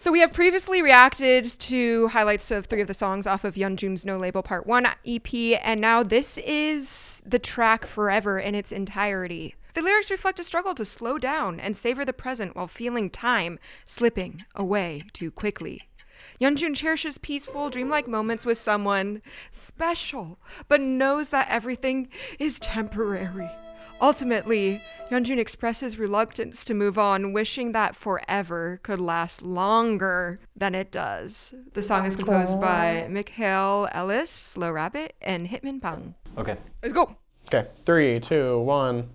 So we have previously reacted to highlights of 3 of the songs off of YEONJUN's No Label Part 1 EP, and now this is the track Forever in its entirety. The lyrics reflect a struggle to slow down and savor the present while feeling time slipping away too quickly. YEONJUN cherishes peaceful, dreamlike moments with someone special, but knows that everything is temporary. Ultimately, YEONJUN expresses reluctance to move on, wishing that forever could last longer than it does. The song is composed by Mikhail Ellis, Slow Rabbit, and Hitman Bang. Okay. Let's go. Okay, 3, 2, 1.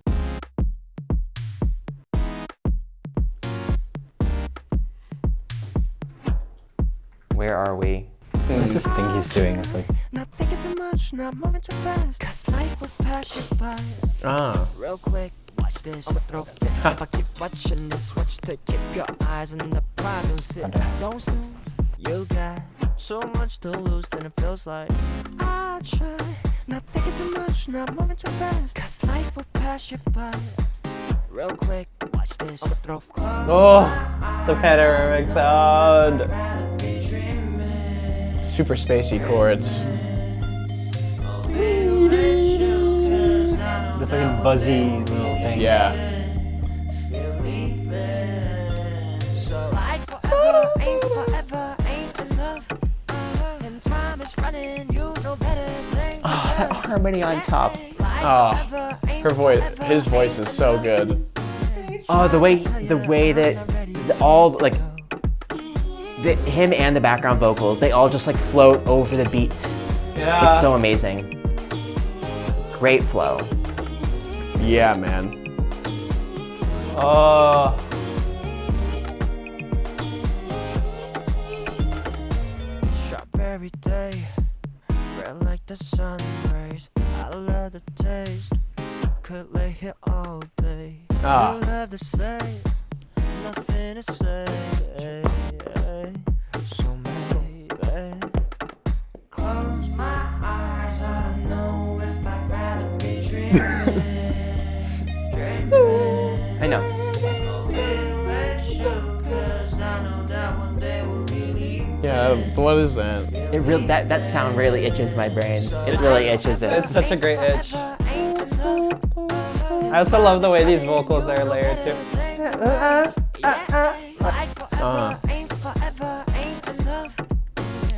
Where are we? What's this thing he's doing? It's like... Not thinking too much, not moving too fast. Cause life will pass you by. Real quick, watch this. Throw fit. If I keep watching this, watch to keep your eyes on the prize. Don't snooze, you got so much to lose, then it feels like I try. Not thinking too much, not moving too fast. Cause life will pass you by. Real quick, watch this. Throw Oh, the panoramic sound. Super spacey chords. The fucking buzzy little thing. Yeah. Life forever, ain't forever, ain't enough. And time is running, you know better than That harmony on top. Oh, his voice is so good. Oh, the way that all like him and the background vocals, they all just like float over the beat. Yeah. It's so amazing. Great flow. Yeah, man. Oh. Strawberry day, red like the sun rays. I love the taste, could lay here all day. Ah. You'll have to say, nothing to say. So maybe, close my eyes, I don't know if I'd rather be dreaming. I know. Yeah, what is that? It really that sound really itches my brain. It really itches it. It's such a great itch. I also love the way these vocals are layered too.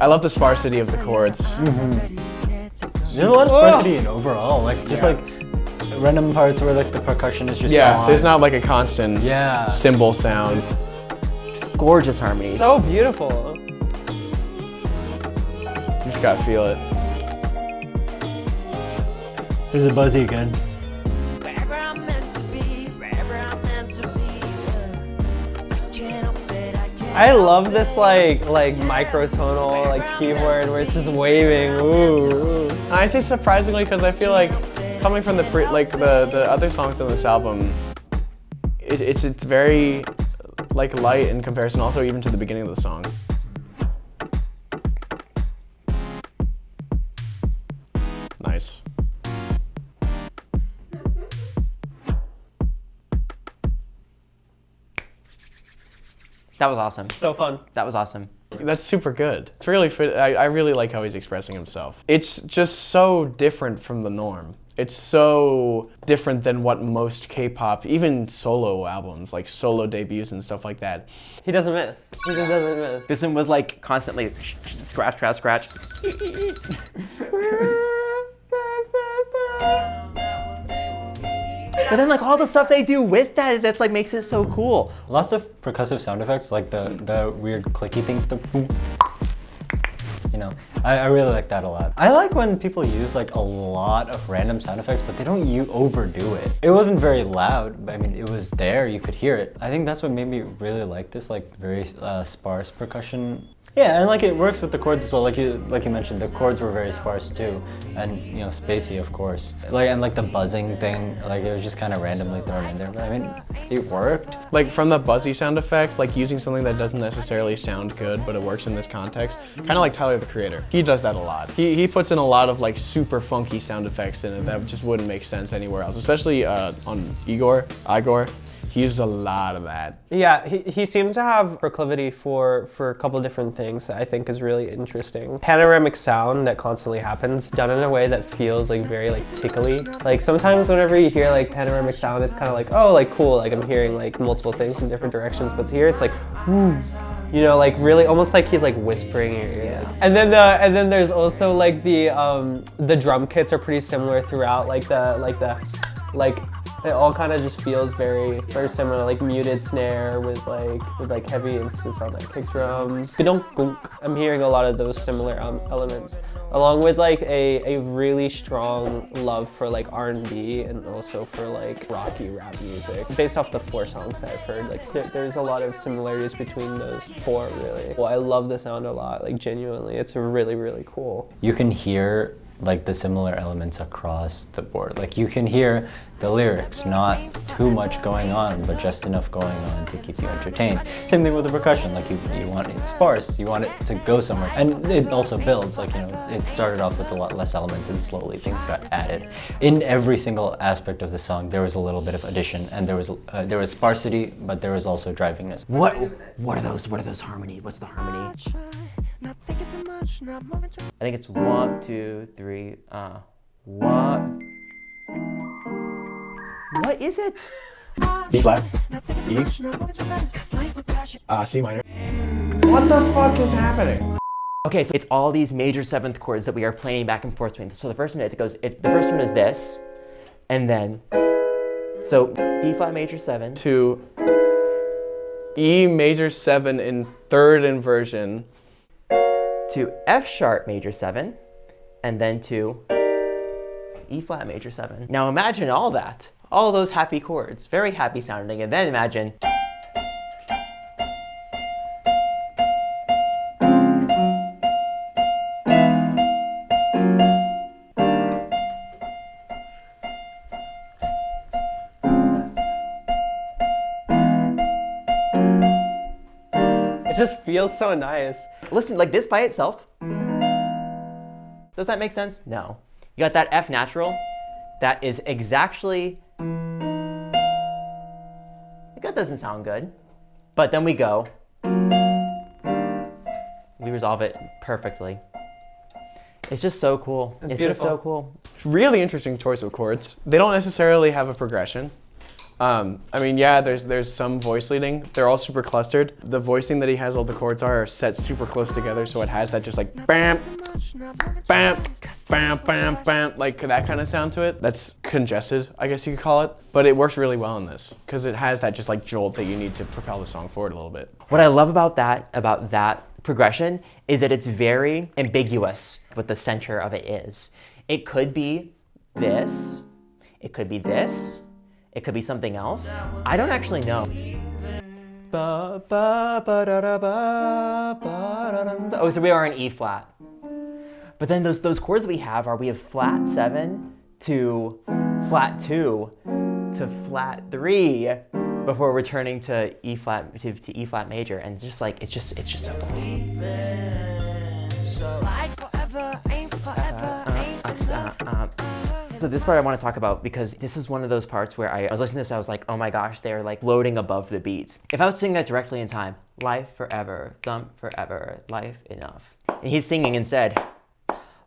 I love the sparsity of the chords. There's a lot of sparsity in overall, like just like random parts where like the percussion is just there's not like a constant cymbal sound. Just gorgeous harmonies. So beautiful. You just gotta feel it. There's a buzzy again. I love this like microtonal like keyboard where it's just waving. Ooh. I say surprisingly because I feel like coming from the other songs on this album, it's very like light in comparison, also even to the beginning of the song. Nice. That was awesome. So fun. That was awesome. That's super good. It's really I really like how he's expressing himself. It's just so different from the norm. It's so different than what most K-pop, even solo albums, like solo debuts and stuff like that. He doesn't miss. He just doesn't miss. This one was like constantly scratch, scratch, scratch. But then like all the stuff they do with that's like makes it so cool. Lots of percussive sound effects, like the weird clicky thing, the boom. You know, I really like that a lot. I like when people use like a lot of random sound effects, but they don't overdo it. It wasn't very loud, but I mean, it was there, you could hear it. I think that's what made me really like this, like very sparse percussion. Yeah, and like it works with the chords as well. Like you mentioned, the chords were very sparse too, and you know, spacey of course. Like the buzzing thing, like it was just kind of randomly thrown in there. But I mean, it worked. Like from the buzzy sound effect, like using something that doesn't necessarily sound good, but it works in this context. Kind of like Tyler the Creator. He does that a lot. He puts in a lot of like super funky sound effects in it that just wouldn't make sense anywhere else. Especially on Igor. He uses a lot of that. Yeah, he seems to have proclivity for a couple different things that I think is really interesting. Panoramic sound that constantly happens, done in a way that feels like very like tickly. Like sometimes whenever you hear like panoramic sound, it's kind of like, oh, like cool, like I'm hearing like multiple things in different directions. But here it's like, whoo. You know, like really almost like he's like whispering in your ear. Yeah. And then there's also like the drum kits are pretty similar throughout. Like it all kind of just feels very similar, like muted snare with like heavy emphasis on like kick drums. I'm hearing a lot of those similar elements, along with like a really strong love for like R&B and also for like rocky rap music. Based off the 4 songs that I've heard, like there's a lot of similarities between those 4 really. Well, I love the sound a lot, like genuinely, it's really, really cool. You can hear like the similar elements across the board. Like you can hear the lyrics, not too much going on, but just enough going on to keep you entertained. Same thing with the percussion, like you want it sparse, you want it to go somewhere. And it also builds, like, you know, it started off with a lot less elements and slowly things got added. In every single aspect of the song, there was a little bit of addition and there was sparsity, but there was also drivingness. What are those harmony? What's the harmony? I think it's 1, 2, 3, 1. What is it? B flat, E, C minor. What the fuck is happening? Okay, so it's all these major 7th chords that we are playing back and forth between. So the first one is, the first one is this, and then, so D flat major 7. To E major 7 in 3rd inversion. To F sharp major 7, and then to E flat major 7. Now imagine all that, all those happy chords, very happy sounding, and then imagine It just feels so nice. listen, like this by itself. Does that make sense? No. You got that F natural. That is exactly, that doesn't sound good. But then we go. We resolve it perfectly. It's just so cool. It's just so cool. Really interesting choice of chords. They don't necessarily have a progression. I mean, yeah, there's some voice leading. They're all super clustered. The voicing that he has, all the chords are set super close together, so it has that just like bam, bam, bam, bam, bam, like that kind of sound to it. That's congested, I guess you could call it. But it works really well in this, because it has that just like jolt that you need to propel the song forward a little bit. What I love about that progression is that it's very ambiguous what the center of it is. It could be this, it could be this, it could be something else. I don't actually know. Oh, so we are in E flat. But then those chords that we have flat 7 to flat 2 to flat 3 before returning to E flat to E flat major, and it's just so cool. So this part I want to talk about because this is one of those parts where I was listening to this, I was like, oh my gosh, they're like floating above the beat. If I was singing that directly in time, life forever, thump forever, life enough. And he's singing instead,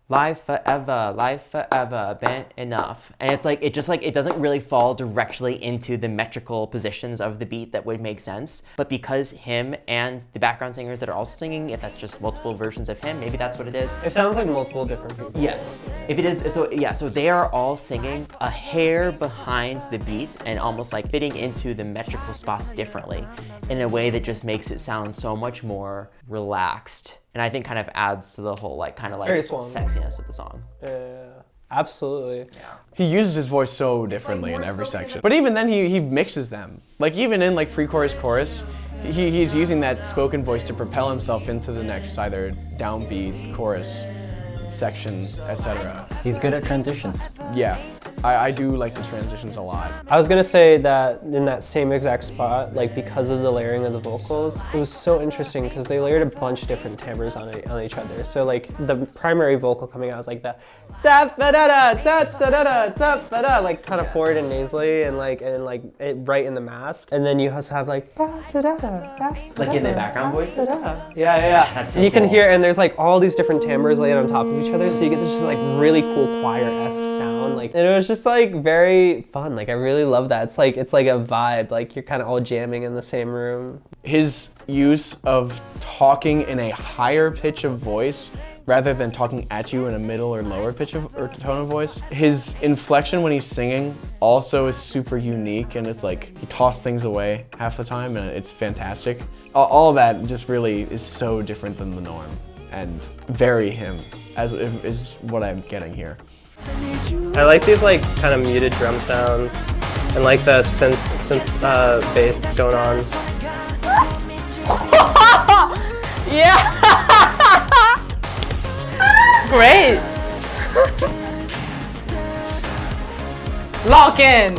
life forever, been enough. And it's like, it doesn't really fall directly into the metrical positions of the beat that would make sense. But because him and the background singers that are also singing, if that's just multiple versions of him, maybe that's what it is. It sounds like multiple different people. Yes. If it is, so yeah, so they are all singing a hair behind the beat and almost like fitting into the metrical spots differently in a way that just makes it sound so much more relaxed. And I think kind of adds to the whole like kind of like sexiness of the song. Absolutely. Yeah. He uses his voice so differently in every section. But even then he mixes them. Like even in like pre-chorus, chorus, he's using that spoken voice to propel himself into the next either downbeat, chorus, section, etc. He's good at transitions. Yeah. I do like the transitions a lot. I was gonna say that in that same exact spot, like because of the layering of the vocals, it was so interesting because they layered a bunch of different timbres on each other. So like the primary vocal coming out is like the da ba da da da da da da, like kind of forward and nasally and like it right in the mask. And then you also have like Like in the background voices? Yeah. That's And you so can cool. hear, and there's like all these different timbres laid on top of each other, so you get this just like really cool choir-esque sound. Like, and it was just like very fun. Like I really love that. It's like a vibe. Like you're kind of all jamming in the same room. His use of talking in a higher pitch of voice rather than talking at you in a middle or lower pitch of or tone of voice. His inflection when he's singing also is super unique, and it's like he tossed things away half the time, and it's fantastic. All that just really is so different than the norm, and very him, as is what I'm getting here. I like these like kind of muted drum sounds and like the synth bass going on. Yeah. Great. Lock in.